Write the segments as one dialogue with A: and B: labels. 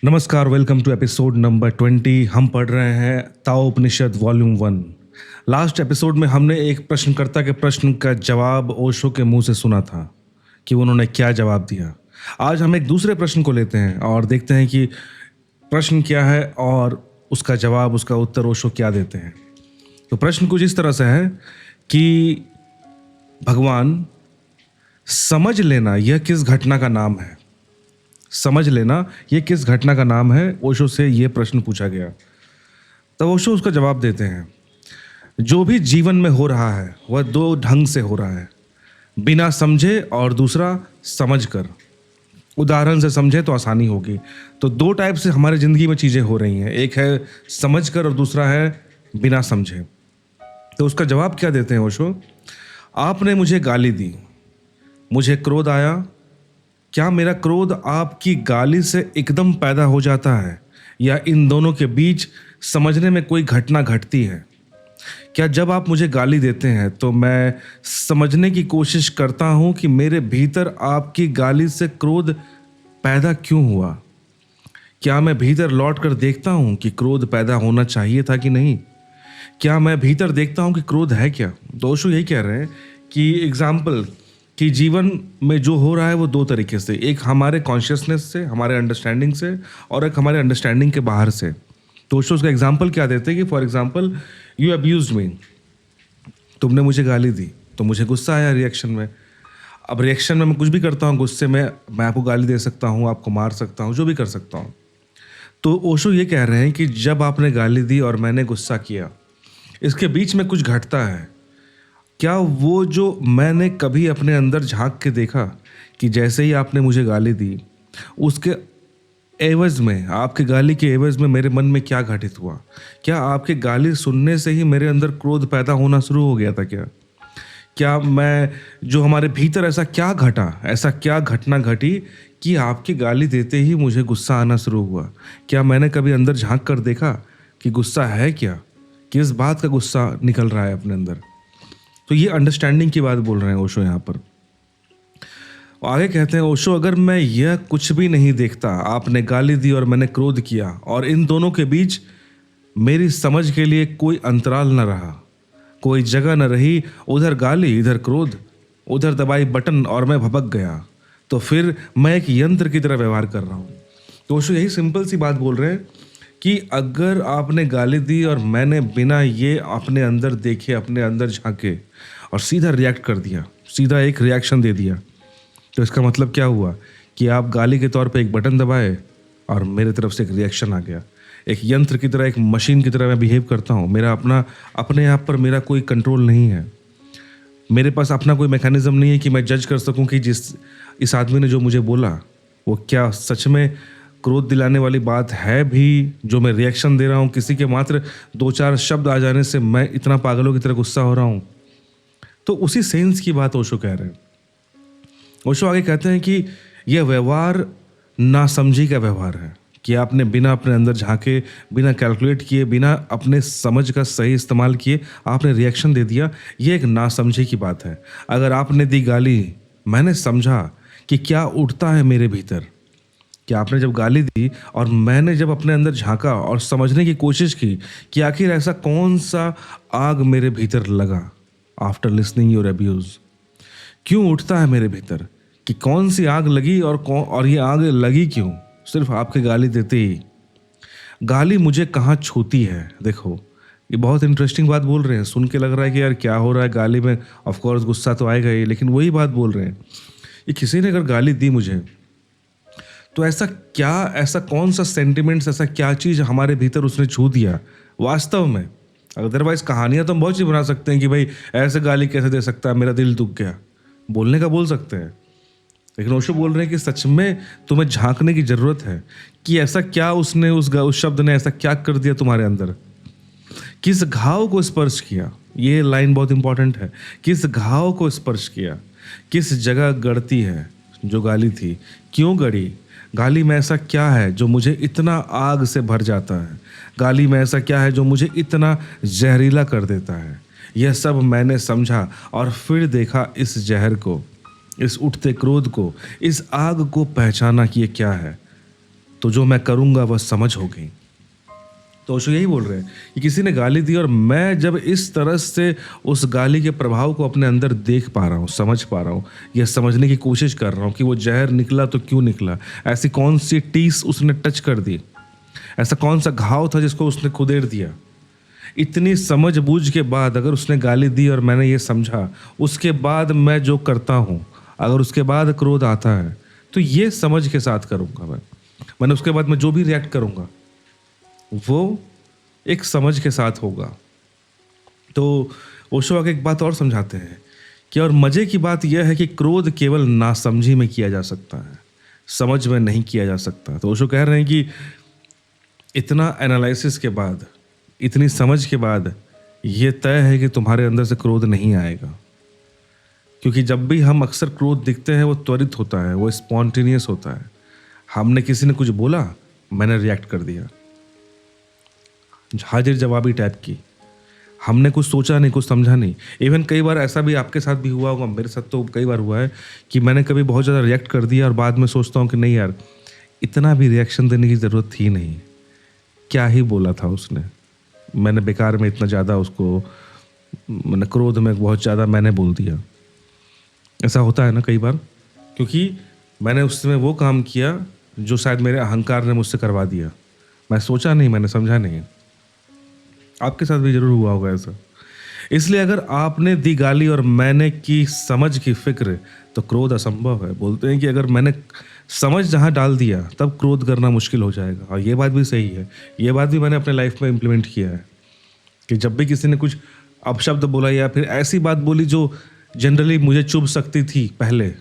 A: नमस्कार, welcome to episode number 20। हम पढ़ रहे हैं ताओ उपनिषद वॉल्यूम 1। लास्ट एपिसोड में हमने एक प्रश्नकर्ता के प्रश्न का जवाब ओशो के मुंह से सुना था कि उन्होंने क्या जवाब दिया। आज हम एक दूसरे प्रश्न को लेते हैं और देखते हैं कि प्रश्न क्या है और उसका जवाब, उसका उत्तर ओशो क्या देते हैं। तो प्रश्न कुछ इस तरह से है कि भगवान, समझ लेना यह किस घटना का नाम है। समझ लेना ये किस घटना का नाम है, ओशो से ये प्रश्न पूछा गया। तब ओशो उसका जवाब देते हैं, जो भी जीवन में हो रहा है वह दो ढंग से हो रहा है, बिना समझे और दूसरा समझ कर। उदाहरण से समझे तो आसानी होगी। तो दो टाइप से हमारी ज़िंदगी में चीज़ें हो रही हैं, एक है समझ कर और दूसरा है बिना समझे। तो उसका जवाब क्या देते हैं ओशो, आपने मुझे गाली दी, मुझे क्रोध आया। क्या मेरा क्रोध आपकी गाली से एकदम पैदा हो जाता है या इन दोनों के बीच समझने में कोई घटना घटती है? क्या जब आप मुझे गाली देते हैं तो मैं समझने की कोशिश करता हूं कि मेरे भीतर आपकी गाली से क्रोध पैदा क्यों हुआ? क्या मैं भीतर लौट कर देखता हूं कि क्रोध पैदा होना चाहिए था कि नहीं? क्या मैं भीतर देखता हूं कि क्रोध है क्या? दोस्तों यही कह रहे हैं कि एग्जाम्पल कि जीवन में जो हो रहा है वो दो तरीके से, एक हमारे कॉन्शियसनेस से, हमारे अंडरस्टैंडिंग से, और एक हमारे अंडरस्टैंडिंग के बाहर से। तो उसका एग्जांपल क्या देते हैं कि फॉर एग्जांपल यू अब्यूज्ड मी, तुमने मुझे गाली दी तो मुझे गुस्सा आया रिएक्शन में। अब रिएक्शन में मैं कुछ भी करता हूँ, गुस्से में मैं आपको गाली दे सकता हूँ, आपको मार सकता हूँ, जो भी कर सकता हूँ। तो ओशो ये कह रहे हैं कि जब आपने गाली दी और मैंने गुस्सा किया, इसके बीच में कुछ घटता है। क्या वो जो मैंने कभी अपने अंदर झांक के देखा कि जैसे ही आपने मुझे गाली दी, उसके एवज में, आपके गाली के एवज में मेरे मन में क्या घटित हुआ? क्या आपके गाली सुनने से ही मेरे अंदर क्रोध पैदा होना शुरू हो गया था? क्या मैं जो हमारे भीतर ऐसा क्या घटा, ऐसा क्या घटना घटी कि आपकी गाली देते ही मुझे गुस्सा आना शुरू हुआ? क्या मैंने कभी अंदर झांक कर देखा कि गुस्सा है क्या, किस बात का गुस्सा निकल रहा है अपने अंदर? तो ये अंडरस्टैंडिंग की बात बोल रहे हैं ओशो यहाँ पर। आगे कहते हैं ओशो, अगर मैं यह कुछ भी नहीं देखता, आपने गाली दी और मैंने क्रोध किया, और इन दोनों के बीच मेरी समझ के लिए कोई अंतराल न रहा, कोई जगह न रही, उधर गाली इधर क्रोध, उधर दबाई बटन और मैं भपक गया, तो फिर मैं एक यंत्र की तरह व्यवहार कर रहा हूँ। तो ओशो यही सिंपल सी बात बोल रहे हैं कि अगर आपने गाली दी और मैंने बिना ये अपने अंदर देखे, अपने अंदर झांके और सीधा रिएक्ट कर दिया, सीधा एक रिएक्शन दे दिया, तो इसका मतलब क्या हुआ कि आप गाली के तौर पे एक बटन दबाए और मेरे तरफ से एक रिएक्शन आ गया। एक यंत्र की तरह, एक मशीन की तरह मैं बिहेव करता हूँ। मेरा अपने आप पर मेरा कोई कंट्रोल नहीं है। मेरे पास अपना कोई मैकेनिज्म नहीं है कि मैं जज कर सकूँ कि इस आदमी ने जो मुझे बोला वो क्या सच में क्रोध दिलाने वाली बात है भी, जो मैं रिएक्शन दे रहा हूँ किसी के मात्र दो चार शब्द आ जाने से मैं इतना पागलों की तरह गुस्सा हो रहा हूँ। तो उसी सेंस की बात ओशो कह रहे हैं। ओशो आगे कहते हैं कि यह व्यवहार नासमझी का व्यवहार है, कि आपने बिना अपने अंदर झांके, बिना कैलकुलेट किए, बिना अपने समझ का सही इस्तेमाल किए आपने रिएक्शन दे दिया। ये एक नासमझी की बात है। अगर आपने दी गाली, मैंने समझा कि क्या उठता है मेरे भीतर, कि आपने जब गाली दी और मैंने जब अपने अंदर झांका और समझने की कोशिश की कि आखिर ऐसा कौन सा आग मेरे भीतर लगा आफ्टर लिसनिंग योर अब्यूज, क्यों उठता है मेरे भीतर, कि कौन सी आग लगी और ये आग लगी क्यों? सिर्फ आपके गाली देते ही। गाली मुझे कहाँ छूती है? देखो, ये बहुत इंटरेस्टिंग बात बोल रहे हैं। सुन के लग रहा है कि यार क्या हो रहा है गाली में, ऑफ कोर्स गुस्सा तो आएगा ही, लेकिन वही बात बोल रहे हैं। ये किसी ने अगर गाली दी मुझे, तो ऐसा कौन सा सेंटिमेंट्स, ऐसा क्या चीज़ हमारे भीतर उसने छू दिया वास्तव में? अदरवाइज कहानियां तो हम बहुत चीज़ बना सकते हैं कि भाई ऐसे गाली कैसे दे सकता है, मेरा दिल दुख गया, बोलने का बोल सकते हैं। लेकिन ओशो बोल रहे हैं कि सच में तुम्हें झांकने की जरूरत है कि ऐसा क्या उसने उस शब्द ने ऐसा क्या कर दिया तुम्हारे अंदर, किस घाव को स्पर्श किया। ये लाइन बहुत इंपॉर्टेंट है, किस घाव को स्पर्श किया, किस जगह गढ़ती है जो गाली थी, क्यों गढ़ी? गाली में ऐसा क्या है जो मुझे इतना आग से भर जाता है? गाली में ऐसा क्या है जो मुझे इतना जहरीला कर देता है? यह सब मैंने समझा और फिर देखा इस जहर को, इस उठते क्रोध को, इस आग को पहचाना कि ये क्या है। तो जो मैं करूँगा वह समझ होगी। तो ओशो यही बोल रहे हैं कि किसी ने गाली दी और मैं जब इस तरह से उस गाली के प्रभाव को अपने अंदर देख पा रहा हूँ, समझ पा रहा हूँ, यह समझने की कोशिश कर रहा हूँ कि वो जहर निकला तो क्यों निकला, ऐसी कौन सी टीस उसने टच कर दी, ऐसा कौन सा घाव था जिसको उसने खुदेड़ दिया। इतनी समझ बूझ के बाद अगर उसने गाली दी और मैंने ये समझा, उसके बाद मैं जो करता हूँ, अगर उसके बाद क्रोध आता है तो ये समझ के साथ करूँगा मैंने उसके बाद मैं जो भी रिएक्ट करूँगा वो एक समझ के साथ होगा। तो ओशो आगे एक बात और समझाते हैं कि और मज़े की बात यह है कि क्रोध केवल नासमझी में किया जा सकता है, समझ में नहीं किया जा सकता। तो ओशो कह रहे हैं कि इतना एनालिसिस के बाद, इतनी समझ के बाद ये तय है कि तुम्हारे अंदर से क्रोध नहीं आएगा, क्योंकि जब भी हम अक्सर क्रोध दिखते हैं वो त्वरित होता है, वो स्पॉन्टेनियस होता है। हमने किसी ने कुछ बोला, मैंने रिएक्ट कर दिया, हाजिर जवाबी टाइप की। हमने कुछ सोचा नहीं, कुछ समझा नहीं। इवन कई बार ऐसा भी आपके साथ भी हुआ होगा, मेरे साथ तो कई बार हुआ है कि मैंने कभी बहुत ज़्यादा रिएक्ट कर दिया और बाद में सोचता हूँ कि नहीं यार, इतना भी रिएक्शन देने की ज़रूरत थी नहीं, क्या ही बोला था उसने, मैंने बेकार में इतना ज़्यादा उसको, मैंने क्रोध में बहुत ज़्यादा मैंने बोल दिया। ऐसा होता है ना कई बार, क्योंकि मैंने उस समय वो काम किया जो शायद मेरे अहंकार ने मुझसे करवा दिया। मैं सोचा नहीं, मैंने समझा नहीं। आपके साथ भी जरूर हुआ होगा ऐसा। इसलिए अगर आपने दी गाली और मैंने की समझ की फिक्र, तो क्रोध असंभव है। बोलते हैं कि अगर मैंने समझ जहाँ डाल दिया तब क्रोध करना मुश्किल हो जाएगा। और ये बात भी सही है, ये बात भी मैंने अपने लाइफ में इम्प्लीमेंट किया है कि जब भी किसी ने कुछ अपशब्द बोला या फिर ऐसी बात बोली जो जनरली मुझे चुभ सकती थी पहले,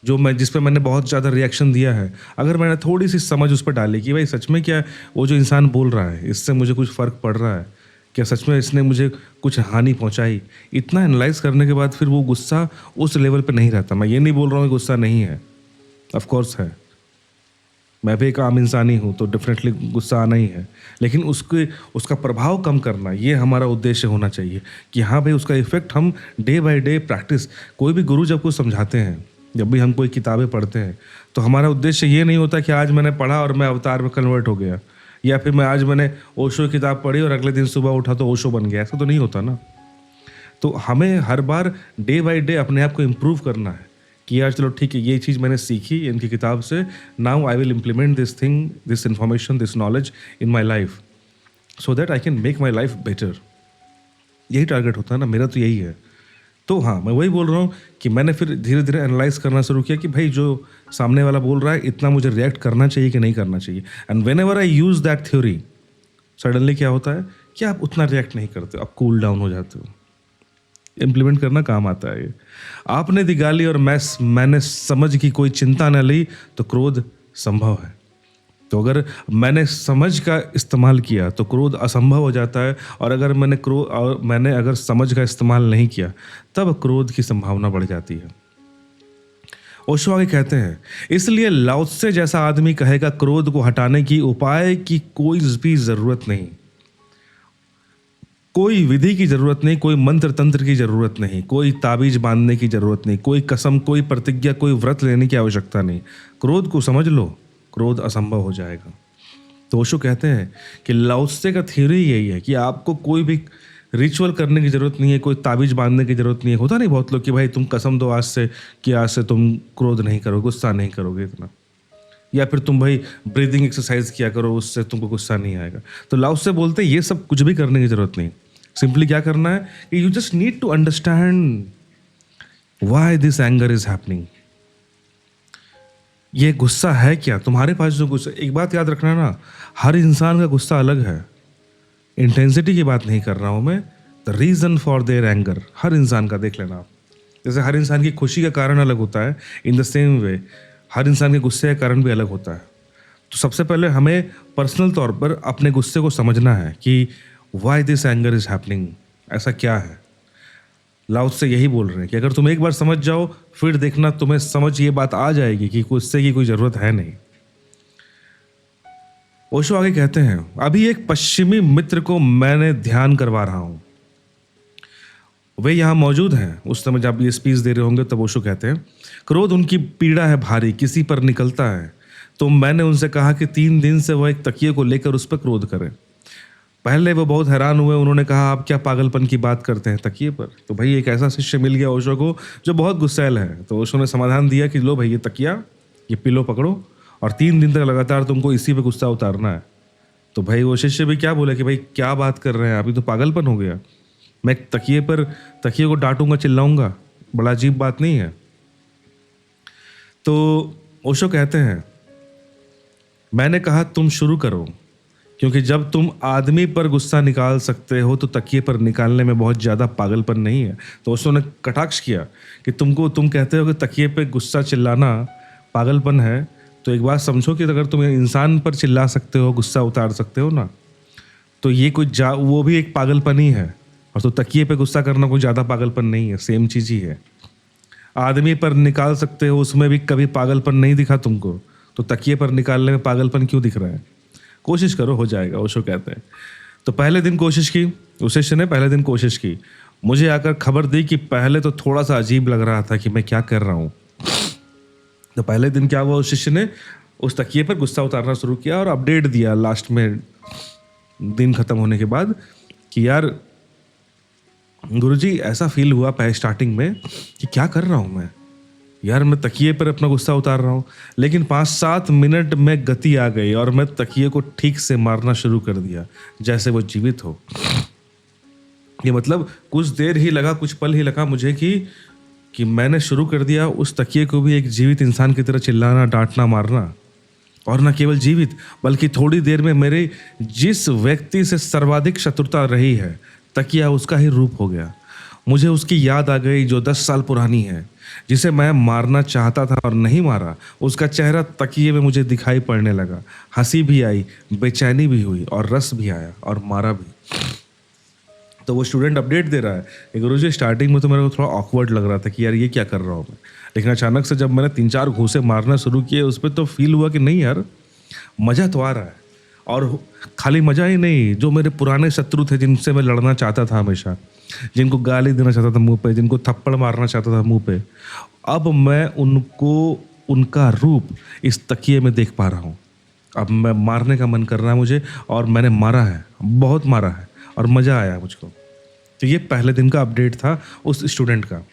A: जो मैं जिस पे मैंने बहुत ज़्यादा रिएक्शन दिया है, अगर मैंने थोड़ी सी समझ उस पर डाली कि भाई सच में क्या वो जो इंसान बोल रहा है इससे मुझे कुछ फ़र्क पड़ रहा है, क्या सच में इसने मुझे कुछ हानि पहुंचाई, इतना एनालाइज करने के बाद फिर वो गुस्सा उस लेवल पे नहीं रहता। मैं ये नहीं बोल रहा हूँ कि गुस्सा नहीं है, ऑफ कोर्स है, मैं भी एक आम इंसान ही हूँ, तो डेफिनेटली गुस्सा आना ही है, लेकिन उसका प्रभाव कम करना ये हमारा उद्देश्य होना चाहिए कि हाँ भाई उसका इफेक्ट हम डे बाय डे प्रैक्टिस। कोई भी गुरु जब कुछ समझाते हैं, जब भी हम कोई किताबें पढ़ते हैं, तो हमारा उद्देश्य ये नहीं होता कि आज मैंने पढ़ा और मैं अवतार में कन्वर्ट हो गया, या फिर मैं आज मैंने ओशो की किताब पढ़ी और अगले दिन सुबह उठा तो ओशो बन गया। ऐसा तो नहीं होता ना। तो हमें हर बार डे बाय डे अपने आप को इम्प्रूव करना है कि यार चलो ठीक है, ये चीज़ मैंने सीखी इनकी किताब से, now I will implement this thing, this information, this knowledge in my life so that I can make my life better. यही टारगेट होता है ना, मेरा तो यही है। तो हाँ, मैं वही बोल रहा हूँ कि मैंने फिर धीरे धीरे एनालाइज करना शुरू किया कि भाई जो सामने वाला बोल रहा है इतना मुझे रिएक्ट करना चाहिए कि नहीं करना चाहिए। And when ever I use that theory, suddenly क्या होता है कि आप उतना रिएक्ट नहीं करते, आप कूल डाउन हो जाते हो। इम्प्लीमेंट करना काम आता है ये। आपने दी गाली और मैंने समझ की कोई चिंता न ली, तो क्रोध संभव है। तो अगर मैंने समझ का इस्तेमाल किया तो क्रोध असंभव हो जाता है, और अगर मैंने अगर समझ का इस्तेमाल नहीं किया तब क्रोध की संभावना बढ़ जाती है। ओशो आगे कहते हैं, इसलिए लाओत्से जैसा आदमी कहेगा क्रोध को हटाने की उपाय की कोई भी जरूरत नहीं, कोई विधि की जरूरत नहीं, कोई मंत्र तंत्र की जरूरत नहीं, कोई ताबीज बांधने की जरूरत नहीं, कोई कसम, कोई प्रतिज्ञा, कोई व्रत लेने की आवश्यकता नहीं। क्रोध को समझ लो, क्रोध असंभव हो जाएगा। तो ओशो कहते हैं कि लाओत्से का थ्योरी यही है कि आपको कोई भी रिचुअल करने की जरूरत नहीं है, कोई ताबीज बांधने की जरूरत नहीं है। होता नहीं बहुत लोग कि भाई तुम कसम दो आज से कि आज से तुम क्रोध नहीं करोगे, गुस्सा नहीं करोगे इतना, या फिर तुम भाई ब्रीदिंग एक्सरसाइज किया करो, उससे तुमको गुस्सा नहीं आएगा। तो लाओत्से बोलते हैं ये सब कुछ भी करने की जरूरत नहीं। सिंपली क्या करना है कि you just need to understand why this anger is happening. ये गुस्सा है क्या तुम्हारे पास जो गुस्सा। एक बात याद रखना ना, हर इंसान का गुस्सा अलग है। इंटेंसिटी की बात नहीं कर रहा हूं मैं, the reason for their anger हर इंसान का देख लेना आप। जैसे हर इंसान की खुशी का कारण अलग होता है, इन द सेम वे हर इंसान के गुस्से का कारण भी अलग होता है। तो सबसे पहले हमें पर्सनल तौर पर अपने गुस्से को समझना है कि why this anger is happening, ऐसा क्या है। लाओत्से यही बोल रहे हैं कि अगर तुम एक बार समझ जाओ फिर देखना तुम्हें समझ ये बात आ जाएगी कि गुस्से की कोई जरूरत है नहीं। ओशो आगे कहते हैं, अभी एक पश्चिमी मित्र को मैंने ध्यान करवा रहा हूं, वे यहां मौजूद हैं। उस समय जब ये स्पीच दे रहे होंगे तब ओशो कहते हैं, क्रोध उनकी पीड़ा है भारी, किसी पर निकलता है तो मैंने उनसे कहा कि 3 दिन से वह एक तकिए को लेकर उस पर क्रोध करें। पहले वो बहुत हैरान हुए, उन्होंने कहा आप क्या पागलपन की बात करते हैं तकिए पर। तो भाई एक ऐसा शिष्य मिल गया ओशो को जो बहुत गुस्सैल है। तो ओशो ने समाधान दिया कि लो भाई ये तकिया, ये पिलो पकड़ो और 3 दिन तक लगातार तुमको इसी पे गुस्सा उतारना है। तो भाई वो शिष्य भी क्या बोले कि भाई क्या बात कर रहे हैं, अभी तो पागलपन हो गया, मैं तकिए को डांटूंगा चिल्लाऊंगा, बड़ा अजीब बात नहीं है। तो ओशो कहते हैं मैंने कहा तुम शुरू करो, क्योंकि जब तुम आदमी पर गुस्सा निकाल सकते हो तो तकिए पर निकालने में बहुत ज़्यादा पागलपन नहीं है। तो ओशो ने कटाक्ष किया कि तुम कहते हो कि तकिए पे गुस्सा चिल्लाना पागलपन है, तो एक बात समझो कि अगर तुम इंसान पर चिल्ला सकते हो, गुस्सा उतार सकते हो ना, तो ये वो भी एक पागलपन ही है। और तो तकिए पे गुस्सा करना कोई ज़्यादा पागलपन नहीं है, सेम चीज़ ही है। आदमी पर निकाल सकते हो, उसमें भी कभी पागलपन नहीं दिखा तुमको, तो तकिए पर निकालने में पागलपन क्यों दिख रहा है? कोशिश करो, हो जाएगा, ओशो कहते हैं। तो पहले दिन कोशिश की, उस शिष्य ने पहले दिन कोशिश की, मुझे आकर खबर दी कि पहले तो थोड़ा सा अजीब लग रहा था कि मैं क्या कर रहा हूँ। तो पहले दिन क्या हुआ, उस शिष्य ने उस तकिए पर गुस्सा उतारना शुरू किया और अपडेट दिया लास्ट में दिन खत्म होने के बाद कि यार गुरुजी ऐसा फील हुआ पहले स्टार्टिंग में कि क्या कर रहा हूँ मैं, यार मैं तकिए पर अपना गुस्सा उतार रहा हूँ। लेकिन 5-7 मिनट में गति आ गई और मैं तकिए को ठीक से मारना शुरू कर दिया जैसे वो जीवित हो। ये मतलब कुछ देर ही लगा, कुछ पल ही लगा मुझे कि मैंने शुरू कर दिया उस तकिए को भी एक जीवित इंसान की तरह चिल्लाना, डांटना, मारना। और न केवल जीवित बल्कि थोड़ी देर में मेरे जिस व्यक्ति से सर्वाधिक शत्रुता रही है, तकिया उसका ही रूप हो गया। मुझे उसकी याद आ गई जो 10 साल पुरानी है, जिसे मैं मारना चाहता था और नहीं मारा। उसका चेहरा तकिए में मुझे दिखाई पड़ने लगा। हंसी भी आई, बेचैनी भी हुई और रस भी आया और मारा भी। तो वो स्टूडेंट अपडेट दे रहा है कि गुरुजी स्टार्टिंग में तो मेरे को थोड़ा ऑकवर्ड लग रहा था कि यार ये क्या कर रहा हूँ मैं, लेकिन अचानक से जब मैंने 3-4 घूंसे मारना शुरू किए उस पर तो फील हुआ कि नहीं यार मज़ा तो आ रहा है। और खाली मज़ा ही नहीं, जो मेरे पुराने शत्रु थे जिनसे मैं लड़ना चाहता था हमेशा, जिनको गाली देना चाहता था मुंह पे, जिनको थप्पड़ मारना चाहता था मुंह पे, अब मैं उनको उनका रूप इस तकिए में देख पा रहा हूँ। अब मैं मारने का मन कर रहा है मुझे और मैंने मारा है, बहुत मारा है और मज़ा आया मुझको। तो ये पहले दिन का अपडेट था उस स्टूडेंट का।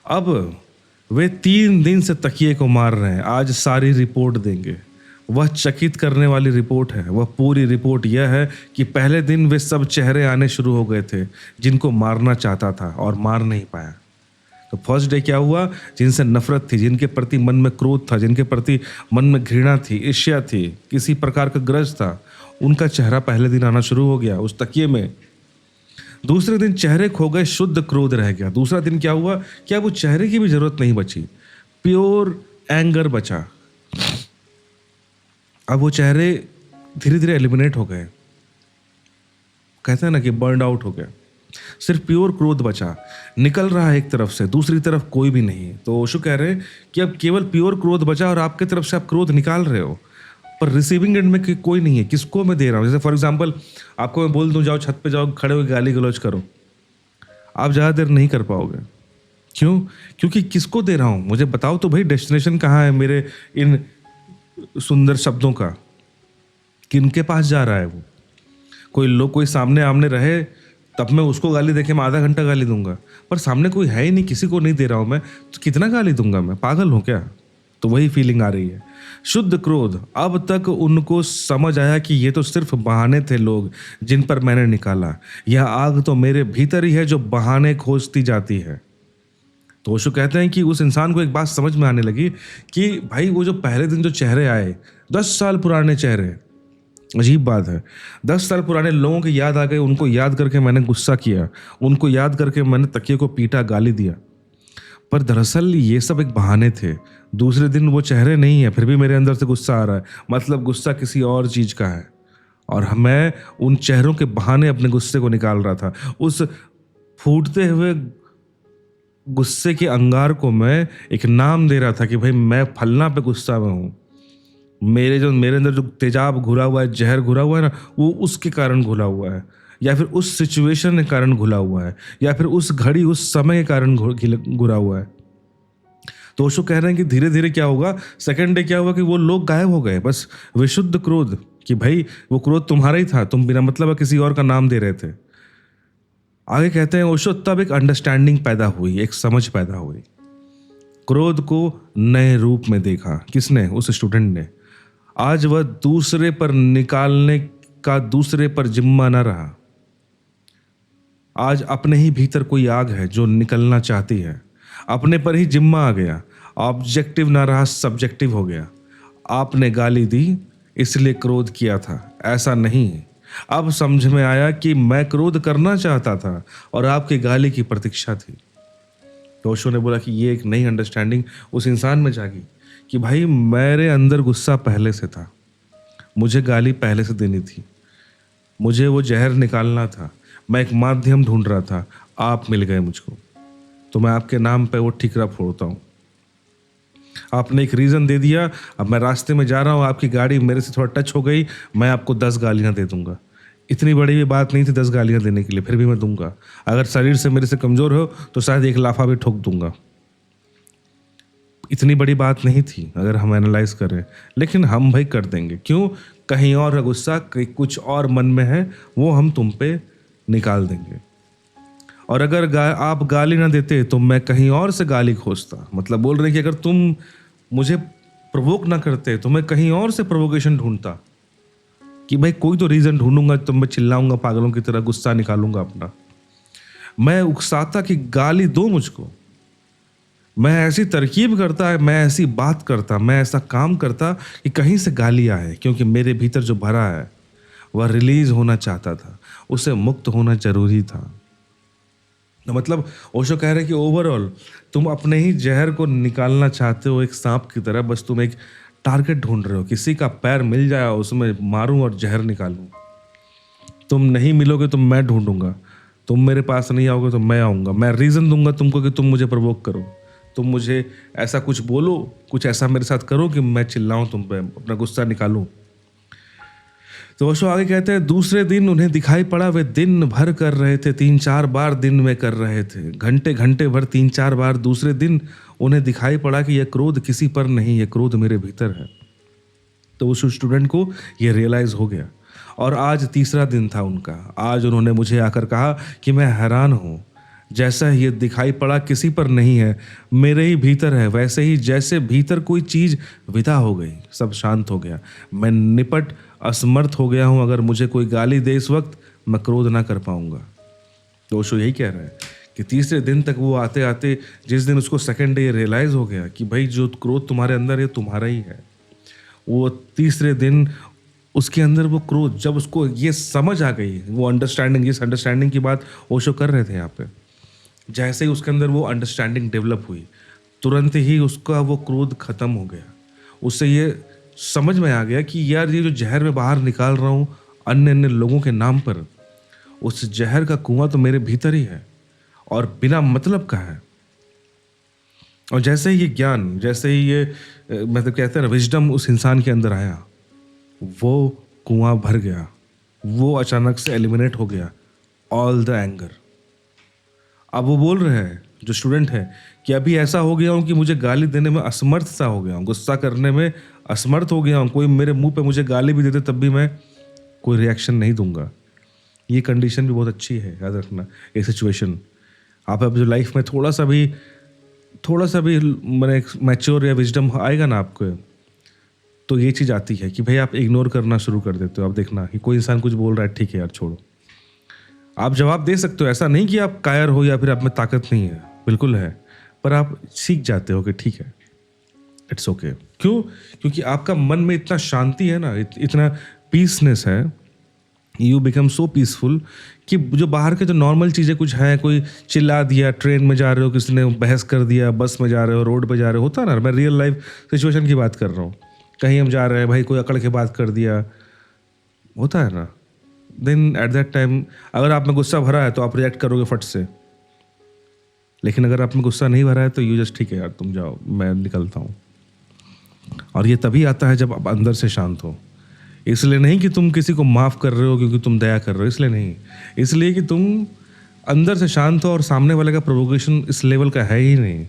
A: अब वे 3 दिन से तकिए को मार रहे हैं, आज सारी रिपोर्ट देंगे। वह चकित करने वाली रिपोर्ट है। वह पूरी रिपोर्ट यह है कि पहले दिन वे सब चेहरे आने शुरू हो गए थे जिनको मारना चाहता था और मार नहीं पाया। तो फर्स्ट डे क्या हुआ, जिनसे नफरत थी, जिनके प्रति मन में क्रोध था, जिनके प्रति मन में घृणा थी, ईर्ष्या थी, किसी प्रकार का ग्रज था, उनका चेहरा पहले दिन आना शुरू हो गया उस तकिए में। दूसरे दिन चेहरे खो गए, शुद्ध क्रोध रह गया। दूसरा दिन क्या हुआ, क्या वो चेहरे की भी जरूरत नहीं बची, प्योर एंगर बचा। अब वो चेहरे धीरे धीरे एलिमिनेट हो गए, कहते हैं ना कि बर्न आउट हो गया, सिर्फ प्योर क्रोध बचा। निकल रहा है एक तरफ से, दूसरी तरफ कोई भी नहीं। तो ओशो कह रहे हैं कि अब केवल प्योर क्रोध बचा और आपके तरफ से आप क्रोध निकाल रहे हो, पर रिसीविंग एंड में कोई नहीं है। किसको मैं दे रहा हूँ? जैसे फॉर एग्जांपल आपको मैं बोल दूं जाओ छत पे जाओ, खड़े होकर गाली गलौज करो, आप ज़्यादा देर नहीं कर पाओगे। क्यों? क्योंकि किसको दे रहा हूँ मुझे बताओ तो भाई। डेस्टिनेशन कहाँ है मेरे इन सुंदर शब्दों का? किनके पास जा रहा है वो? कोई सामने आमने रहे तब मैं उसको गाली देके मैं आधा घंटा गाली दूंगा, पर सामने कोई है ही नहीं, किसी को नहीं दे रहा हूं मैं, तो कितना गाली दूंगा मैं? पागल हूं क्या? तो वही फीलिंग आ रही है, शुद्ध क्रोध। अब तक उनको समझ आया कि ये तो सिर्फ बहाने थे लोग जिन पर मैंने निकाला। यह आग तो मेरे भीतर ही है जो बहाने खोजती जाती है। तो ओशो कहते हैं कि उस इंसान को एक बात समझ में आने लगी कि भाई वो जो पहले दिन जो चेहरे आए, 10 साल पुराने चेहरे, अजीब बात है, 10 साल पुराने लोगों की याद आ गई। उनको याद करके मैंने गुस्सा किया, उनको याद करके मैंने तकिए को पीटा, गाली दिया, पर दरअसल ये सब एक बहाने थे। दूसरे दिन वो चेहरे नहीं है, फिर भी मेरे अंदर से गुस्सा आ रहा है, मतलब गुस्सा किसी और चीज़ का है और मैं उन चेहरों के बहाने अपने गुस्से को निकाल रहा था। उस फूटते हुए गुस्से के अंगार को मैं एक नाम दे रहा था कि भाई मैं फलना पे गुस्सा में हूँ। मेरे अंदर जो तेजाब घुला हुआ है, जहर घुला हुआ है ना, वो उसके कारण घुला हुआ है, या फिर उस सिचुएशन के कारण घुला हुआ है, या फिर उस घड़ी उस समय के कारण घुला हुआ है। तो ओशो कह रहे हैं कि धीरे धीरे क्या होगा, सेकंड डे क्या हुआ कि वो लोग गायब हो गए, बस विशुद्ध क्रोध, कि भाई वो क्रोध तुम्हारा ही था, तुम बिना मतलब किसी और का नाम दे रहे थे। आगे कहते हैं ओशो, तब एक अंडरस्टैंडिंग पैदा हुई, एक समझ पैदा हुई। क्रोध को नए रूप में देखा, किसने? उस स्टूडेंट ने। आज वह दूसरे पर निकालने का दूसरे पर जिम्मा न रहा। आज अपने ही भीतर कोई आग है जो निकलना चाहती है, अपने पर ही जिम्मा आ गया। ऑब्जेक्टिव ना रहा, सब्जेक्टिव हो गया। आपने गाली दी इसलिए क्रोध किया था, ऐसा नहीं। अब समझ में आया कि मैं क्रोध करना चाहता था और आपकी गाली की प्रतीक्षा थी। तो ओशो ने बोला कि ये एक नई अंडरस्टैंडिंग उस इंसान में जागी कि भाई मेरे अंदर गुस्सा पहले से था, मुझे गाली पहले से देनी थी, मुझे वो जहर निकालना था, मैं एक माध्यम ढूंढ रहा था, आप मिल गए मुझको, तो मैं आपके नाम पे वो ठिकरा फोड़ता हूँ। आपने एक रीज़न दे दिया, अब मैं रास्ते में जा रहा हूँ, आपकी गाड़ी मेरे से थोड़ा टच हो गई, मैं आपको 10 गालियाँ दे दूंगा। इतनी बड़ी भी बात नहीं थी 10 गालियाँ देने के लिए, फिर भी मैं दूंगा। अगर शरीर से मेरे से कमज़ोर हो तो शायद एक लाफा भी ठोक दूंगा। इतनी बड़ी बात नहीं थी अगर हम एनालाइज करें, लेकिन हम भाई कर देंगे। क्यों? कहीं और का गुस्सा, कहीं कुछ और मन में है, वो हम तुम पे निकाल देंगे। और अगर आप गाली ना देते तो मैं कहीं और से गाली खोजता। मतलब बोल रहे हैं कि अगर तुम मुझे प्रोवोक ना करते तो मैं कहीं और से प्रोवोकेशन ढूंढता, कि भाई कोई तो रीज़न ढूंढूंगा, तो मैं चिल्लाऊंगा पागलों की तरह, गुस्सा निकालूंगा अपना। मैं उकसाता कि गाली दो मुझको, मैं ऐसी तरकीब करता, मैं ऐसी बात करता, मैं ऐसा काम करता कि कहीं से गाली आए, क्योंकि मेरे भीतर जो भरा है वह रिलीज होना चाहता था, उसे मुक्त होना जरूरी था। तो मतलब ओशो कह रहे हैं कि ओवरऑल तुम अपने ही जहर को निकालना चाहते हो एक सांप की तरह, बस तुम एक टारगेट ढूंढ रहे हो, किसी का पैर मिल जाए उसमें मारूं और जहर निकालूं। तुम नहीं मिलोगे तो मैं ढूंढूंगा, तुम मेरे पास नहीं आओगे तो मैं आऊँगा, मैं रीज़न दूंगा तुमको कि तुम मुझे प्रवोक करो, तुम मुझे ऐसा कुछ बोलो, कुछ ऐसा मेरे साथ करो कि मैं चिल्लाऊं तुम पे, अपना गुस्सा निकालूं। तो ओशो आगे कहते हैं, दूसरे दिन उन्हें दिखाई पड़ा वे दिन भर कर रहे थे, 3-4 बार दिन में कर रहे थे, घंटे घंटे भर 3-4 बार। दूसरे दिन उन्हें दिखाई पड़ा कि यह क्रोध किसी पर नहीं, यह क्रोध मेरे भीतर है। तो उस स्टूडेंट को यह रियलाइज हो गया। और आज तीसरा दिन था उनका। आज उन्होंने मुझे आकर कहा कि मैं हैरान हूँ, जैसा ये दिखाई पड़ा किसी पर नहीं है, मेरे ही भीतर है। वैसे ही जैसे भीतर कोई चीज़ विदा हो गई, सब शांत हो गया, मैं निपट असमर्थ हो गया हूँ। अगर मुझे कोई गाली दे इस वक्त, मैं क्रोध ना कर पाऊंगा। तो ओशो यही कह रहा है कि तीसरे दिन तक वो आते आते, जिस दिन उसको सेकंड डे रियलाइज़ हो गया कि भाई जो क्रोध तुम्हारे अंदर है तुम्हारा ही है, वो तीसरे दिन उसके अंदर वो क्रोध, जब उसको ये समझ आ गई, वो अंडरस्टैंडिंग, इस अंडरस्टैंडिंग की बात ओशो कर रहे थे यहाँ पे, जैसे ही उसके अंदर वो अंडरस्टैंडिंग डेवलप हुई, तुरंत ही उसका वो क्रोध खत्म हो गया। उससे ये समझ में आ गया कि यार ये जो जहर मैं बाहर निकाल रहा हूँ अन्य अन्य लोगों के नाम पर, उस जहर का कुआं तो मेरे भीतर ही है और बिना मतलब का है। और जैसे ही ये ज्ञान, जैसे ही ये मतलब कहते हैं ना विजडम उस इंसान के अंदर आया, वो कुआं भर गया, वो अचानक से एलिमिनेट हो गया, ऑल द एंगर। अब वो बोल रहे हैं जो स्टूडेंट है कि अभी ऐसा हो गया हूँ कि मुझे गाली देने में असमर्थ सा हो गया हूँ, गुस्सा करने में असमर्थ हो गया हूँ। कोई मेरे मुंह पे मुझे गाली भी देते तब भी मैं कोई रिएक्शन नहीं दूंगा। ये कंडीशन भी बहुत अच्छी है, याद रखना। ये सिचुएशन आप अब जो लाइफ में थोड़ा सा भी मैंने मैच्योर या विजडम आएगा ना आपको, तो ये चीज़ आती है कि भाई आप इग्नोर करना शुरू कर देते हो। आप देखना कि कोई इंसान कुछ बोल रहा है, ठीक है यार छोड़ो, आप जवाब दे सकते हो। ऐसा नहीं कि आप कायर हो या फिर आप में ताकत नहीं है, बिल्कुल है, पर आप सीख जाते हो कि ठीक है, इट्स ओके। क्यों? क्योंकि आपका मन में इतना शांति है ना, इतना पीसनेस है, यू बिकम सो पीसफुल कि जो बाहर के जो नॉर्मल चीज़ें कुछ हैं, कोई चिल्ला दिया, ट्रेन में जा रहे हो किसी ने बहस कर दिया, बस में जा रहे हो, रोड पे जा रहे हो, होता ना, मैं रियल लाइफ सिचुएशन की बात कर रहा हूँ। कहीं हम जा रहे हैं, भाई कोई अकड़ के बात कर दिया, होता है ना, देन एट दैट टाइम अगर आप में गुस्सा भरा है तो आप रिएक्ट करोगे फट से। लेकिन अगर आप में गुस्सा नहीं भरा है तो यू जस्ट ठीक है यार तुम जाओ, मैं निकलता हूँ। और ये तभी आता है जब आप अंदर से शांत हो। इसलिए नहीं कि तुम किसी को माफ़ कर रहे हो क्योंकि तुम दया कर रहे हो, इसलिए नहीं, इसलिए कि तुम अंदर से शांत हो और सामने वाले का प्रोवोकेशन इस लेवल का है ही नहीं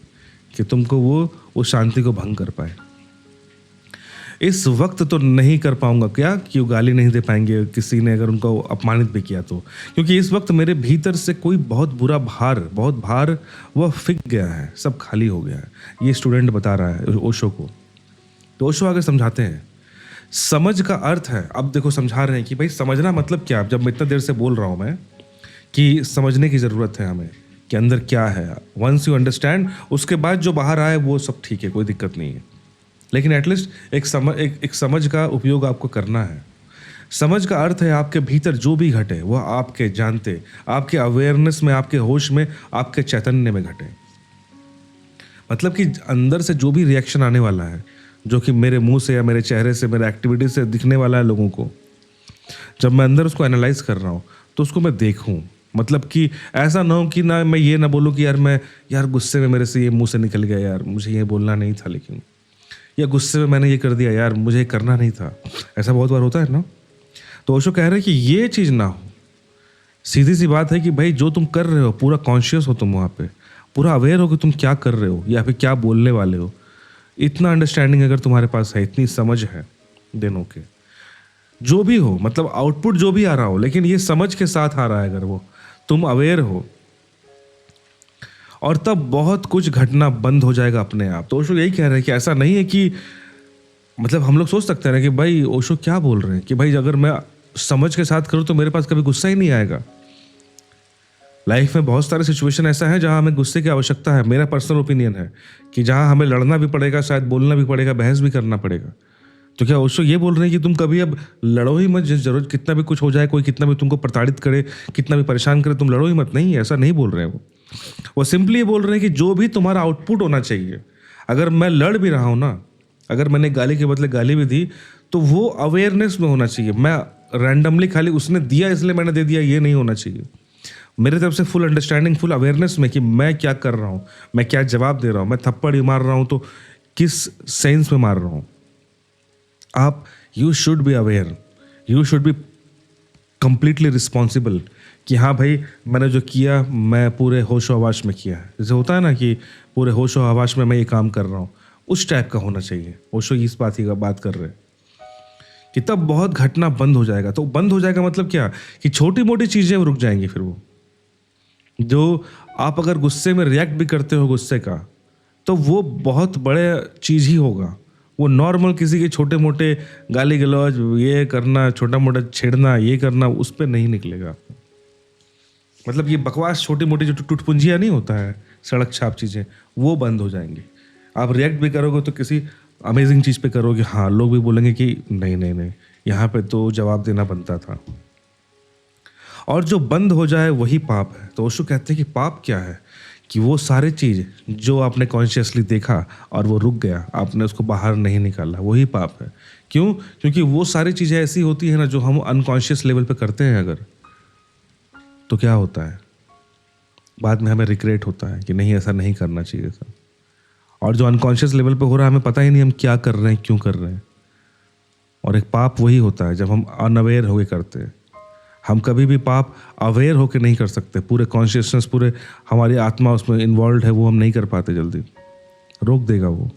A: कि तुमको वो शांति को भंग कर पाए। इस वक्त तो नहीं कर पाऊंगा क्या कि वो गाली नहीं दे पाएंगे किसी ने अगर उनको अपमानित भी किया तो, क्योंकि इस वक्त मेरे भीतर से कोई बहुत भार वह फिक गया है, सब खाली हो गया है। ये स्टूडेंट बता रहा है ओशो को। तो ओशो आगे समझाते हैं, समझ का अर्थ है, अब देखो समझा रहे हैं कि भाई समझना मतलब क्या। जब मैं इतना देर से बोल रहा हूँ मैं कि समझने की ज़रूरत है हमें कि अंदर क्या है, वंस यू अंडरस्टैंड उसके बाद जो बाहर आए वो सब ठीक है, कोई दिक्कत नहीं है, लेकिन एटलीस्ट एक समझ का उपयोग आपको करना है। समझ का अर्थ है आपके भीतर जो भी घटे वह आपके जानते, आपके अवेयरनेस में, आपके होश में, आपके चैतन्य में घटे। मतलब कि अंदर से जो भी रिएक्शन आने वाला है, जो कि मेरे मुंह से या मेरे चेहरे से, मेरे एक्टिविटी से दिखने वाला है लोगों को, जब मैं अंदर उसको एनालाइज कर रहा हूँ तो उसको मैं देखूँ। मतलब कि ऐसा ना हो कि ना मैं ये ना बोलूँ कि यार गुस्से में मेरे से ये मुंह से निकल गया, यार मुझे ये बोलना नहीं था, लेकिन या गुस्से में मैंने ये कर दिया, यार मुझे करना नहीं था। ऐसा बहुत बार होता है ना। तो ओशो कह रहे हैं कि ये चीज़ ना हो। सीधी सी बात है कि भाई जो तुम कर रहे हो पूरा कॉन्शियस हो, तुम वहाँ पे पूरा अवेयर हो कि तुम क्या कर रहे हो या फिर क्या बोलने वाले हो। इतना अंडरस्टैंडिंग अगर तुम्हारे पास है, इतनी समझ है, देन ओके। जो भी हो, मतलब आउटपुट जो भी आ रहा हो, लेकिन ये समझ के साथ आ रहा है, अगर वो तुम अवेयर हो, और तब बहुत कुछ घटना बंद हो जाएगा अपने आप। तो ओशो यही कह रहे हैं कि ऐसा नहीं है कि, मतलब हम लोग सोच सकते हैं कि भाई ओशो क्या बोल रहे हैं कि भाई अगर मैं समझ के साथ करूं तो मेरे पास कभी गुस्सा ही नहीं आएगा। लाइफ में बहुत सारे सिचुएशन ऐसा है जहां हमें गुस्से की आवश्यकता है। मेरा पर्सनल ओपिनियन है कि जहां हमें लड़ना भी पड़ेगा, शायद बोलना भी पड़ेगा, बहस भी करना पड़ेगा। तो क्या ओशो ये बोल रहे हैं कि तुम कभी अब लड़ो ही मत, जरूरत कितना भी कुछ हो जाए, कोई कितना भी तुमको प्रताड़ित करे, कितना भी परेशान करे, तुम लड़ो ही मत? नहीं, ऐसा नहीं बोल रहे हैं वो सिंपली ये बोल रहे हैं कि जो भी तुम्हारा आउटपुट होना चाहिए, अगर मैं लड़ भी रहा हूँ ना, अगर मैंने गाली के बदले गाली भी दी, तो वो अवेयरनेस में होना चाहिए। मैं रैंडमली खाली उसने दिया इसलिए मैंने दे दिया, ये नहीं होना चाहिए। मेरे तरफ से फुल अंडरस्टैंडिंग, फुल अवेयरनेस में कि मैं क्या कर रहा हूँ, मैं क्या जवाब दे रहा हूँ। मैं थप्पड़ ही मार रहा हूँ तो किस सेंस में मार रहा हूँ। आप you should be aware, you should be completely responsible कि हाँ भाई मैंने जो किया मैं पूरे होशो हवास में किया है। जैसे होता है ना कि पूरे होशो हवास में मैं ये काम कर रहा हूँ, उस टाइप का होना चाहिए। ओशो इस बात की बात कर रहे हैं कि तब बहुत घटना बंद हो जाएगा। तो बंद हो जाएगा मतलब क्या कि छोटी मोटी चीज़ें रुक जाएंगी। फिर वो जो आप अगर गुस्से में रिएक्ट भी करते हो गुस्से का, तो वो बहुत बड़े चीज़ ही होगा। वो नॉर्मल किसी के छोटे मोटे गाली गलौज, ये करना, छोटा मोटा छेड़ना, ये करना, उस पर नहीं निकलेगा। मतलब ये बकवास छोटी मोटी जो टुटपुंजिया नहीं होता है, सड़क छाप चीज़ें, वो बंद हो जाएंगी। आप रिएक्ट भी करोगे तो किसी अमेजिंग चीज़ पे करोगे, हाँ लोग भी बोलेंगे कि नहीं यहाँ पे तो जवाब देना बनता था। और जो बंद हो जाए वही पाप है। तो ओशो कहते हैं कि पाप क्या है कि वो सारी चीज़ जो आपने कॉन्शियसली देखा और वो रुक गया, आपने उसको बाहर नहीं निकाला, वही पाप है। क्यों? क्योंकि वो सारी चीज़ें ऐसी होती है ना जो हम अनकॉन्शियस लेवल पे करते हैं अगर, तो क्या होता है बाद में हमें रिग्रेट होता है कि नहीं ऐसा नहीं करना चाहिए था। और जो अनकॉन्शियस लेवल पे हो रहा है हमें पता ही नहीं हम क्या कर रहे हैं, क्यों कर रहे हैं। और एक पाप वही होता है जब हम अनअवेयर होके करते हैं। हम कभी भी पाप अवेयर होके नहीं कर सकते। पूरे कॉन्शियसनेस, पूरे हमारी आत्मा उसमें इन्वॉल्व है, वो हम नहीं कर पाते, जल्दी रोक देगा वो।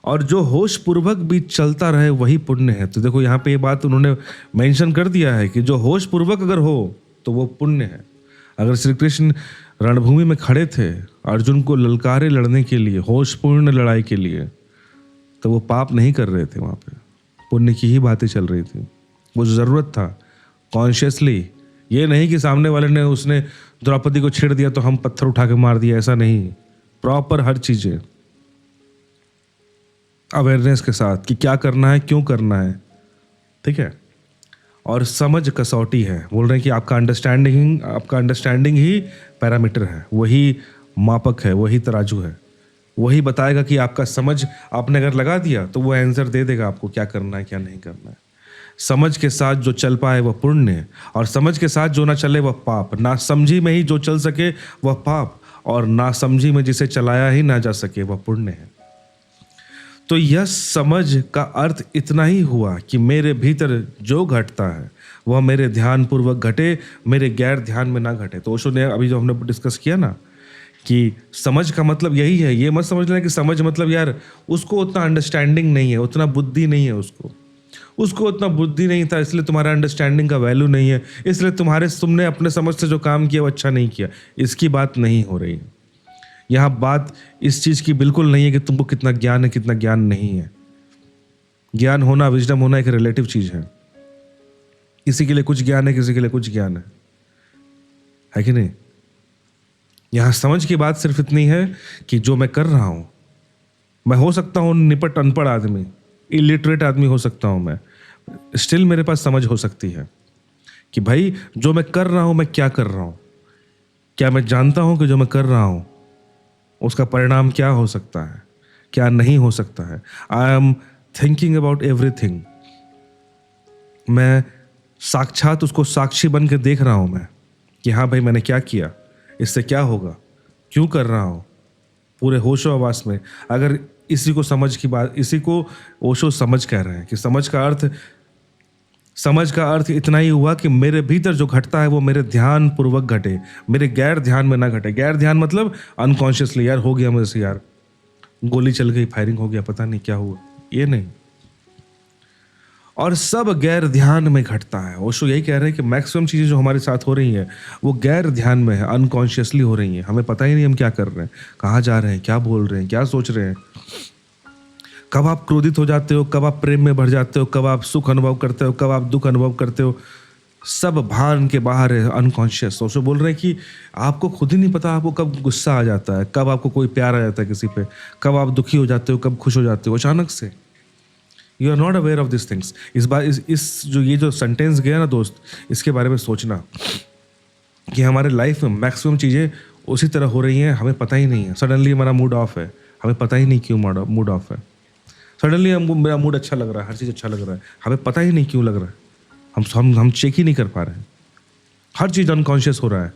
A: और जो होश पूर्वक भी चलता रहे वही पुण्य है। तो देखो यहाँ पे ये बात उन्होंने मेंशन कर दिया है कि जो होश पूर्वक अगर हो तो वो पुण्य है। अगर श्री कृष्ण रणभूमि में खड़े थे, अर्जुन को ललकारे लड़ने के लिए, होशपूर्ण लड़ाई के लिए, तो वो पाप नहीं कर रहे थे, वहाँ पे पुण्य की ही बातें चल रही थी। वो ज़रूरत था कॉन्शियसली, ये नहीं कि सामने वाले ने उसने द्रौपदी को छेड़ दिया तो हम पत्थर उठा के मार दिया, ऐसा नहीं। प्रॉपर हर चीज़ें अवेयरनेस के साथ कि क्या करना है, क्यों करना है, ठीक है। और समझ कसौटी है। बोल रहे हैं कि आपका अंडरस्टैंडिंग ही पैरामीटर है, वही मापक है, वही तराजू है। वही बताएगा कि आपका समझ आपने अगर लगा दिया तो वो आंसर दे देगा आपको क्या करना है, क्या नहीं करना है। समझ के साथ जो चल पाए वह पुण्य है, और समझ के साथ जो ना चले वह पाप। ना समझी में ही जो चल सके वह पाप, और ना समझी में जिसे चलाया ही ना जा सके वह पुण्य है। तो यह समझ का अर्थ इतना ही हुआ कि मेरे भीतर जो घटता है वह मेरे ध्यान पूर्वक घटे, मेरे गैर ध्यान में ना घटे। तो ओशो ने अभी जो हमने डिस्कस किया ना कि समझ का मतलब यही है। ये मत समझ लेना कि समझ मतलब यार उसको उतना अंडरस्टैंडिंग नहीं है, उतना बुद्धि नहीं है, उसको उतना बुद्धि नहीं था, इसलिए तुम्हारा अंडरस्टैंडिंग का वैल्यू नहीं है, इसलिए तुमने अपने समझ से जो काम किया वो अच्छा नहीं किया। इसकी बात नहीं हो रही है यहाँ। बात इस चीज़ की बिल्कुल नहीं है कि तुमको कितना ज्ञान है, कितना ज्ञान नहीं है। ज्ञान होना, विजडम होना एक रिलेटिव चीज़ है। किसी के लिए कुछ ज्ञान है, किसी के लिए कुछ ज्ञान है कि नहीं। यहाँ समझ की बात सिर्फ इतनी है कि जो मैं कर रहा हूँ, मैं हो सकता हूँ निपट अनपढ़ आदमी, इलिटरेट आदमी हो सकता हूँ मैं, स्टिल मेरे पास समझ हो सकती है कि भाई जो मैं कर रहा हूँ मैं क्या कर रहा हूँ। क्या मैं जानता हूँ कि जो मैं कर रहा हूँ उसका परिणाम क्या हो सकता है, क्या नहीं हो सकता है। I am thinking about everything. मैं साक्षात उसको साक्षी बन के देख रहा हूँ मैं कि हाँ भाई मैंने क्या किया, इससे क्या होगा, क्यों कर रहा हूँ, पूरे होशो हवास में। अगर इसी को समझ की बात, इसी को ओशो समझ कह रहे हैं कि समझ का अर्थ इतना ही हुआ कि मेरे भीतर जो घटता है वो मेरे ध्यान पूर्वक घटे, मेरे गैर ध्यान में ना घटे। गैर ध्यान मतलब अनकॉन्शियसली, यार हो गया मुझे से, यार गोली चल गई, फायरिंग हो गया, पता नहीं क्या हुआ, ये नहीं। और सब गैर ध्यान में घटता है। ओशो यही कह रहे हैं कि मैक्सिमम चीज़ें जो हमारे साथ हो रही हैं वो गैर ध्यान में है, अनकॉन्शियसली हो रही हैं। हमें पता ही नहीं हम क्या कर रहे हैं, कहाँ जा रहे हैं, क्या बोल रहे हैं, क्या सोच रहे हैं। कब आप क्रोधित हो जाते हो, कब आप प्रेम में भर जाते हो, कब आप सुख अनुभव करते हो, कब आप दुख अनुभव करते हो, सब भान के बाहर है, अनकॉन्शियस। ओशो बोल रहे हैं कि आपको खुद ही नहीं पता आपको कब गुस्सा आ जाता है, कब आपको कोई प्यार आ जाता है किसी पे, कब आप दुखी हो जाते हो, कब खुश हो जाते हो अचानक से। You are not aware of this things. इस बार इस जो ये जो सेंटेंस गया ना दोस्त, इसके बारे में सोचना कि हमारे लाइफ में मैक्सिमम चीज़ें उसी तरह हो रही हैं, हमें पता ही नहीं है। सडनली हमारा मूड ऑफ है, हमें पता ही नहीं क्यों मूड ऑफ है। सडनली हमको मेरा मूड अच्छा लग रहा है, हर चीज़ अच्छा लग रहा है, हमें पता ही नहीं क्यों लग रहा है। हम चेक ही नहीं कर पा रहे हैं। हर चीज़ अनकॉन्शियस हो रहा है।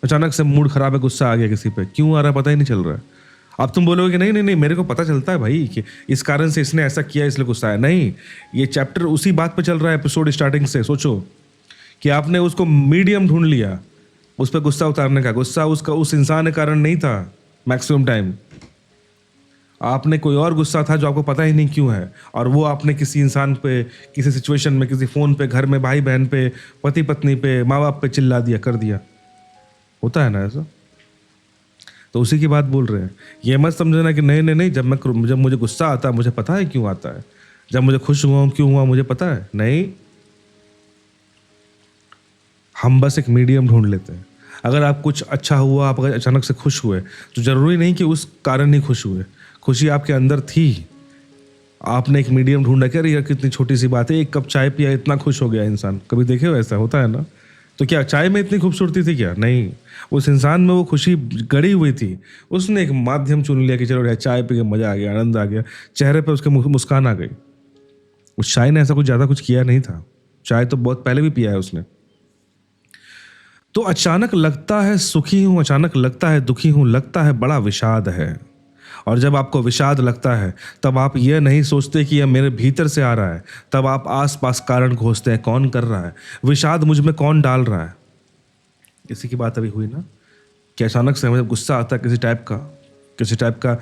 A: अचानक से मूड खराब है, गुस्सा आ गया किसी पे, क्यों आ रहा है पता ही नहीं चल रहा है। अब तुम बोलोगे कि नहीं नहीं नहीं मेरे को पता चलता है भाई कि इस कारण से इसने ऐसा किया इसलिए गुस्सा है। नहीं, ये चैप्टर उसी बात पे चल रहा है एपिसोड स्टार्टिंग से। सोचो कि आपने उसको मीडियम ढूंढ लिया उस पर गुस्सा उतारने का। गुस्सा उसका उस इंसान के कारण नहीं था, मैक्सिमम टाइम आपने कोई और गुस्सा था जो आपको पता ही नहीं क्यों है, और वो आपने किसी इंसान पे, किसी सिचुएशन में, किसी फ़ोन पे, घर में भाई बहन पे, पति पत्नी पे, माँ बाप पे चिल्ला दिया, कर दिया। होता है ना ऐसा। तो उसी की बात बोल रहे हैं। ये मत समझना कि नहीं नहीं नहीं जब मुझे गुस्सा आता है मुझे पता है क्यों आता है, जब मुझे खुश हुआ हूँ क्यों हुआ मुझे पता है। नहीं, हम बस एक मीडियम ढूंढ लेते हैं। अगर आप कुछ अच्छा हुआ, आप अगर अचानक से खुश हुए तो ज़रूरी नहीं कि उस कारण ही खुश हुए, खुशी आपके अंदर थी। आपने एक मीडियम ढूंढा कि अरे यार कितनी छोटी सी बात है, एक कप चाय पिया इतना खुश हो गया इंसान। कभी देखे हो ऐसा होता है ना। तो क्या चाय में इतनी खूबसूरती थी क्या? नहीं, उस इंसान में वो खुशी गड़ी हुई थी। उसने एक माध्यम चुन लिया कि चलो यार चाय पी के मज़ा आ गया, आनंद आ गया, चेहरे पे उसके मुस्कान आ गई। उस चाय ने ऐसा कुछ ज़्यादा कुछ किया नहीं था, चाय तो बहुत पहले भी पिया है उसने। तो अचानक लगता है सुखी हूँ, अचानक लगता है दुखी हूँ, लगता है बड़ा विषाद है। और जब आपको विषाद लगता है तब आप ये नहीं सोचते कि यह मेरे भीतर से आ रहा है, तब आप आसपास कारण खोजते हैं, कौन कर रहा है विषाद, मुझ में कौन डाल रहा है। इसी की बात अभी हुई ना कि अचानक से हमें गुस्सा आता है किसी टाइप का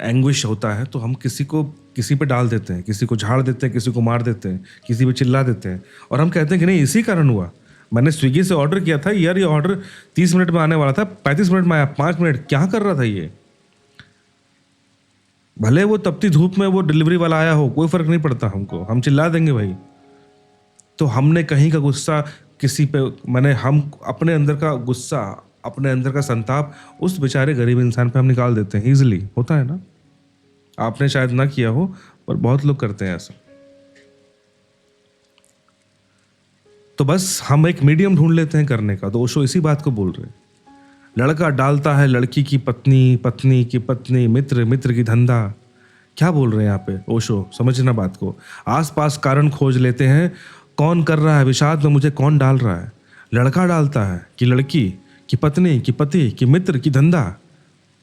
A: एंग्विश होता है, तो हम किसी पे डाल देते हैं, किसी को झाड़ देते हैं, किसी को मार देते हैं, किसी पे चिल्ला देते हैं, और हम कहते हैं कि नहीं इसी कारण हुआ। मैंने स्विगी से ऑर्डर किया था यार, ये ऑर्डर 30 मिनट में आने वाला था, 35 मिनट में आया, 5 मिनट क्या कर रहा था ये। भले वो तपती धूप में वो डिलीवरी वाला आया हो, कोई फर्क नहीं पड़ता हमको, हम चिल्ला देंगे भाई। तो हमने कहीं का गुस्सा किसी पे, हम अपने अंदर का गुस्सा, अपने अंदर का संताप उस बेचारे गरीब इंसान पे हम निकाल देते हैं ईजिली। होता है ना, आपने शायद ना किया हो पर बहुत लोग करते हैं ऐसा। तो बस हम एक मीडियम ढूंढ लेते हैं करने का। तो ओशो इसी बात को बोल रहे हैं। लड़का डालता है लड़की की पत्नी, पत्नी की पत्नी, मित्र, मित्र की धंधा। क्या बोल रहे हैं यहाँ पे ओशो, समझना बात को। आसपास कारण खोज लेते हैं, कौन कर रहा है विषाद में, मुझे कौन डाल रहा है। लड़का डालता है कि लड़की कि पत्नी कि पति कि मित्र की धंधा,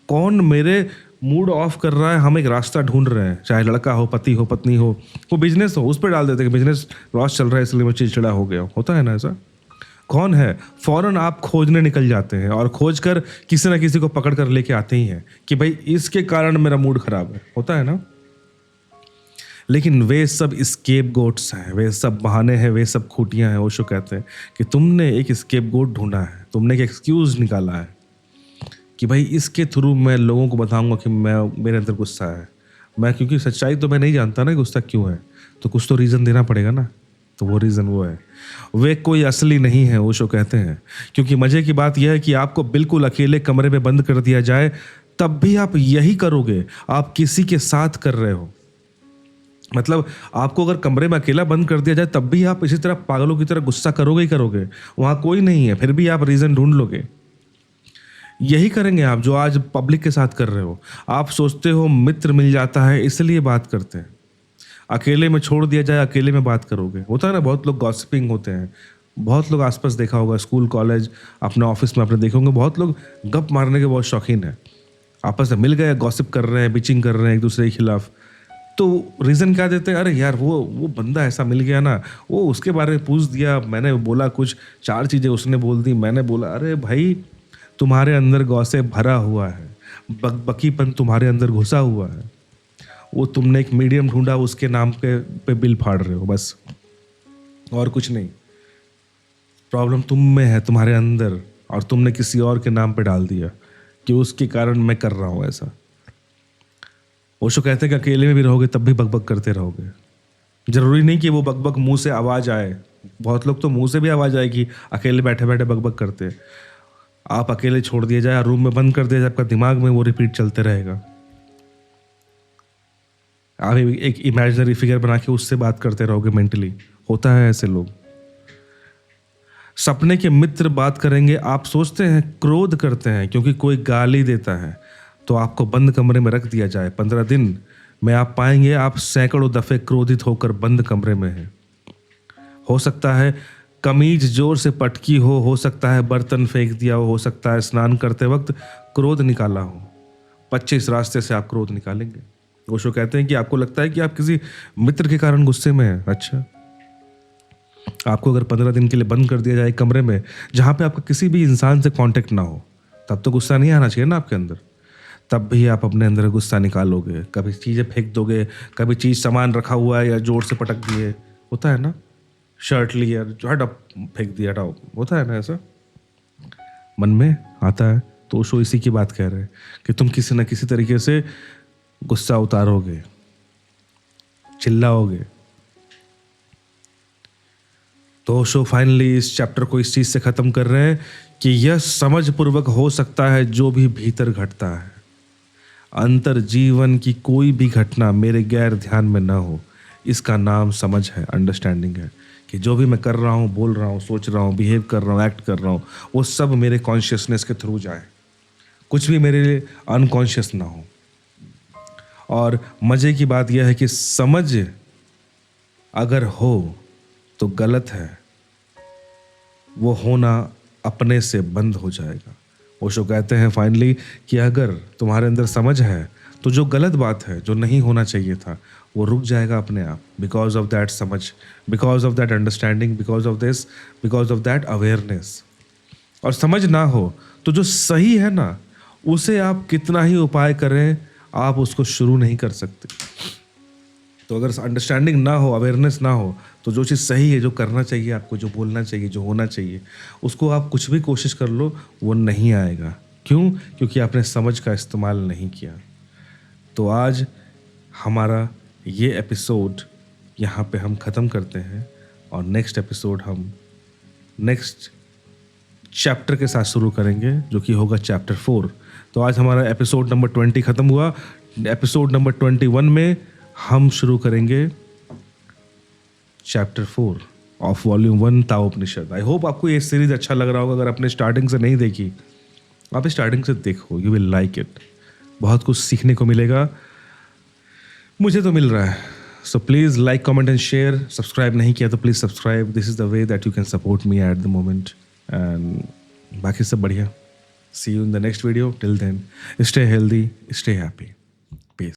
A: कौन मेरे मूड ऑफ कर रहा है। हम एक रास्ता ढूंढ रहे हैं, चाहे लड़का हो, पति हो, पत्नी हो, वो बिजनेस हो, उस पर डाल देते हैं कि बिजनेस लॉस चल रहा है इसलिए मैं चिड़चिड़ा हो गया। होता है ना ऐसा। कौन है, फौरन आप खोजने निकल जाते हैं और खोज कर किसी ना किसी को पकड़ कर लेके आते ही हैं कि भाई इसके कारण मेरा मूड खराब है, होता है ना। लेकिन वे सब स्केप गोट्स हैं, वे सब बहाने हैं, वे सब खूटियां हैं। ओशो कहते हैं कि तुमने एक स्केप गोट ढूंढा है, तुमने एक एक्सक्यूज निकाला है कि भाई इसके थ्रू मैं लोगों को बताऊंगा कि मेरे अंदर गुस्सा है। मैं क्योंकि सच्चाई तो मैं नहीं जानता ना गुस्सा क्यों है, तो कुछ तो रीज़न देना पड़ेगा ना। तो वो रीज़न वो है, वे कोई असली नहीं है, ओशो कहते हैं। क्योंकि मज़े की बात यह है कि आपको बिल्कुल अकेले कमरे में बंद कर दिया जाए तब भी आप यही करोगे, आप किसी के साथ कर रहे हो। मतलब आपको अगर कमरे में अकेला बंद कर दिया जाए तब भी आप इसी तरह पागलों की तरह गुस्सा करोगे ही करोगे। वहाँ कोई नहीं है, फिर भी आप रीज़न ढूंढ लोगे। यही करेंगे आप जो आज पब्लिक के साथ कर रहे हो। आप सोचते हो मित्र मिल जाता है इसलिए बात करते हैं, अकेले में छोड़ दिया जाए अकेले में बात करोगे। होता है ना, बहुत लोग गॉसिपिंग होते हैं, बहुत लोग आसपास देखा होगा, स्कूल कॉलेज अपने ऑफिस में आपने देखे होंगे, बहुत लोग गप मारने के बहुत शौकीन हैं। आपस में मिल गए, गॉसिप कर रहे हैं, बिचिंग कर रहे हैं एक दूसरे के खिलाफ। तो रीज़न क्या देते हैं, अरे यार वो बंदा ऐसा मिल गया ना, वो उसके बारे में पूछ दिया, मैंने बोला कुछ, 4 चीज़ें उसने बोल दी, मैंने बोला। अरे भाई तुम्हारे अंदर गॉसिप भरा हुआ है, बकबकीपन तुम्हारे अंदर घुसा हुआ है। वो तुमने एक मीडियम ढूंढा, उसके नाम पे बिल फाड़ रहे हो बस, और कुछ नहीं। प्रॉब्लम तुम में है, तुम्हारे अंदर, और तुमने किसी और के नाम पे डाल दिया कि उसके कारण मैं कर रहा हूँ ऐसा। ओशो कहते हैं कि अकेले में भी रहोगे तब भी बकबक करते रहोगे। जरूरी नहीं कि वो बकबक मुंह से आवाज़ आए, बहुत लोग तो मुंह से भी आवाज़ आएगी, अकेले बैठे बैठे बकबक करते हैं। आप अकेले छोड़ दिए जाए, रूम में बंद कर दिया जाए, आपका दिमाग में वो रिपीट चलते रहेगा। आप एक इमेजिनरी फिगर बना के उससे बात करते रहोगे मेंटली। होता है ऐसे लोग। सपने के मित्र बात करेंगे, आप सोचते हैं क्रोध करते हैं क्योंकि कोई गाली देता है तो आपको बंद कमरे में रख दिया जाए। 15 दिन में आप पाएंगे आप सैकड़ों दफ़े क्रोधित होकर बंद कमरे में हैं। हो सकता है कमीज जोर से पटकी हो सकता है बर्तन फेंक दिया हो सकता है स्नान करते वक्त क्रोध निकाला हो। 25 रास्ते से आप क्रोध निकालेंगे। ओशो कहते हैं कि आपको लगता है कि आप किसी मित्र के कारण गुस्से में हैं। अच्छा, आपको अगर 15 दिन के लिए बंद कर दिया जाए कमरे में जहाँ पे आपका किसी भी इंसान से कांटेक्ट ना हो, तब तो गुस्सा नहीं आना चाहिए ना आपके अंदर। तब भी आप अपने अंदर गुस्सा निकालोगे, कभी चीज़ें फेंक दोगे, कभी चीज़ सामान रखा हुआ है या जोर से पटक दिए, होता है ना, शर्ट लिया हट फेंक दिया, हटाओ, होता है ना ऐसा, मन में आता है। तो ओशो इसी की बात कह रहे हैं कि तुम किसी न किसी तरीके से गुस्सा उतारोगे, चिल्लाओगे। तो ओशो फाइनली इस चैप्टर को इस चीज़ से ख़त्म कर रहे हैं कि यह समझपूर्वक हो सकता है जो भी भीतर घटता है। अंतर जीवन की कोई भी घटना मेरे गैर ध्यान में ना हो, इसका नाम समझ है, अंडरस्टैंडिंग है। कि जो भी मैं कर रहा हूँ, बोल रहा हूँ, सोच रहा हूँ, बिहेव कर रहा हूँ, एक्ट कर रहा हूँ, वो सब मेरे कॉन्शियसनेस के थ्रू जाए, कुछ भी मेरे लिए अनकॉन्शियस ना हो। और मज़े की बात यह है कि समझ अगर हो तो गलत है, वो होना अपने से बंद हो जाएगा। ओशो कहते हैं फाइनली कि अगर तुम्हारे अंदर समझ है तो जो गलत बात है, जो नहीं होना चाहिए था, वो रुक जाएगा अपने आप, बिकॉज ऑफ दैट समझ, because of that understanding, because of this, because of that awareness. और समझ ना हो तो जो सही है ना, उसे आप कितना ही उपाय करें, आप उसको शुरू नहीं कर सकते। तो अगर अंडरस्टैंडिंग ना हो, अवेयरनेस ना हो, तो जो चीज़ सही है, जो करना चाहिए आपको, जो बोलना चाहिए, जो होना चाहिए, उसको आप कुछ भी कोशिश कर लो, वो नहीं आएगा। क्यों? क्योंकि आपने समझ का इस्तेमाल नहीं किया। तो आज हमारा ये एपिसोड यहाँ पे हम ख़त्म करते हैं और नेक्स्ट एपिसोड हम नेक्स्ट चैप्टर के साथ शुरू करेंगे, जो कि होगा चैप्टर 4। तो आज हमारा एपिसोड नंबर 20 ख़त्म हुआ। एपिसोड नंबर 21 में हम शुरू करेंगे chapter 4 of volume 1 Tao Upanishad. I hope आपको ये सीरीज़ अच्छा लग रहा होगा। अगर आपने स्टार्टिंग से नहीं देखी, आप स्टार्टिंग से देखो, यू विल लाइक इट। बहुत कुछ सीखने को मिलेगा, मुझे तो मिल रहा है। So please like, comment and share. Subscribe नहीं किया तो please subscribe. This is the way that you can support me at the moment. And बाकी सब बढ़िया। See you in the next video. Till then, stay healthy, stay happy.